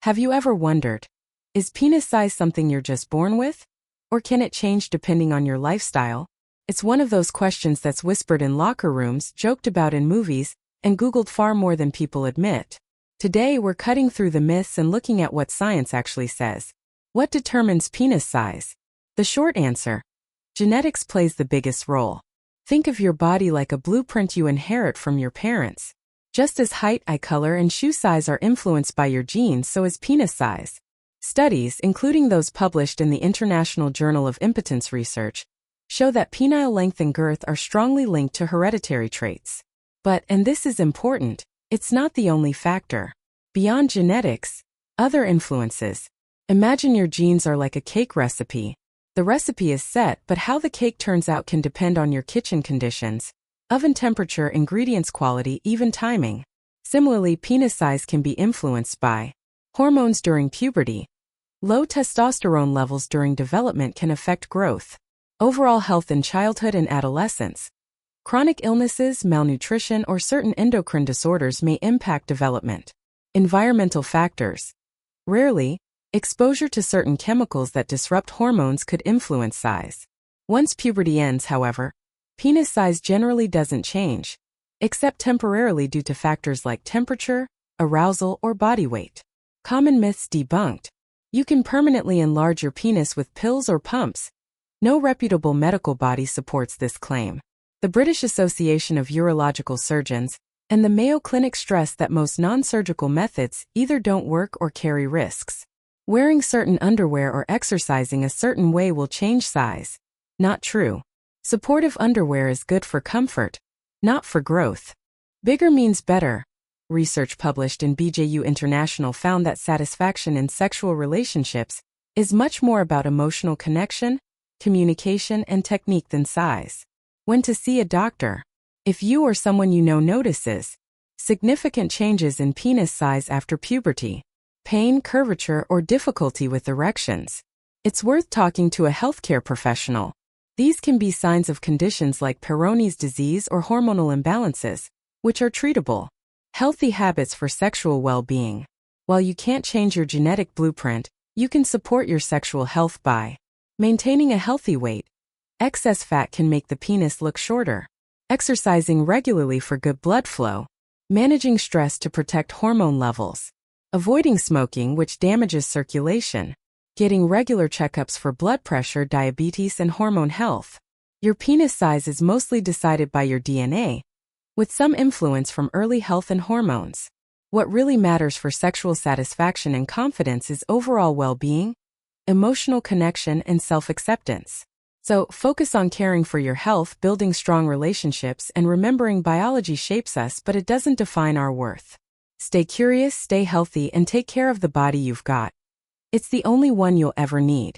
Have you ever wondered, is penis size something you're just born with? Or can it change depending on your lifestyle? It's one of those questions that's whispered in locker rooms, joked about in movies, and Googled far more than people admit. Today we're cutting through the myths and looking at what science actually says. What determines penis size? The short answer: genetics plays the biggest role. Think of your body like a blueprint you inherit from your parents. Just as height, eye color, and shoe size are influenced by your genes, so is penis size. Studies, including those published in the International Journal of Impotence Research, show that penile length and girth are strongly linked to hereditary traits. But, and this is important, it's not the only factor. Beyond genetics, other influences. Imagine your genes are like a cake recipe. The recipe is set, but how the cake turns out can depend on your kitchen conditions, oven temperature, ingredients quality, even timing. Similarly, penis size can be influenced by hormones during puberty. Low testosterone levels during development can affect growth. Overall health in childhood and adolescence. Chronic illnesses, malnutrition, or certain endocrine disorders may impact development. Environmental factors. Rarely, exposure to certain chemicals that disrupt hormones could influence size. Once puberty ends, however, penis size generally doesn't change, except temporarily due to factors like temperature, arousal, or body weight. Common myths debunked. You can permanently enlarge your penis with pills or pumps. No reputable medical body supports this claim. The British Association of Urological Surgeons and the Mayo Clinic stress that most non-surgical methods either don't work or carry risks. Wearing certain underwear or exercising a certain way will change size. Not true. Supportive underwear is good for comfort, not for growth. Bigger means better. Research published in BJU International found that satisfaction in sexual relationships is much more about emotional connection, communication, and technique than size. When to see a doctor. If you or someone you know notices significant changes in penis size after puberty, pain, curvature, or difficulty with erections, it's worth talking to a healthcare professional. These can be signs of conditions like Peyronie's disease or hormonal imbalances, which are treatable. Healthy habits for sexual well-being. While you can't change your genetic blueprint, you can support your sexual health by maintaining a healthy weight. Excess fat can make the penis look shorter. Exercising regularly for good blood flow. Managing stress to protect hormone levels. Avoiding smoking, which damages circulation. Getting regular checkups for blood pressure, diabetes, and hormone health. Your penis size is mostly decided by your DNA, with some influence from early health and hormones. What really matters for sexual satisfaction and confidence is overall well-being, emotional connection, and self-acceptance. So, focus on caring for your health, building strong relationships, and remembering biology shapes us, but it doesn't define our worth. Stay curious, stay healthy, and take care of the body you've got. It's the only one you'll ever need.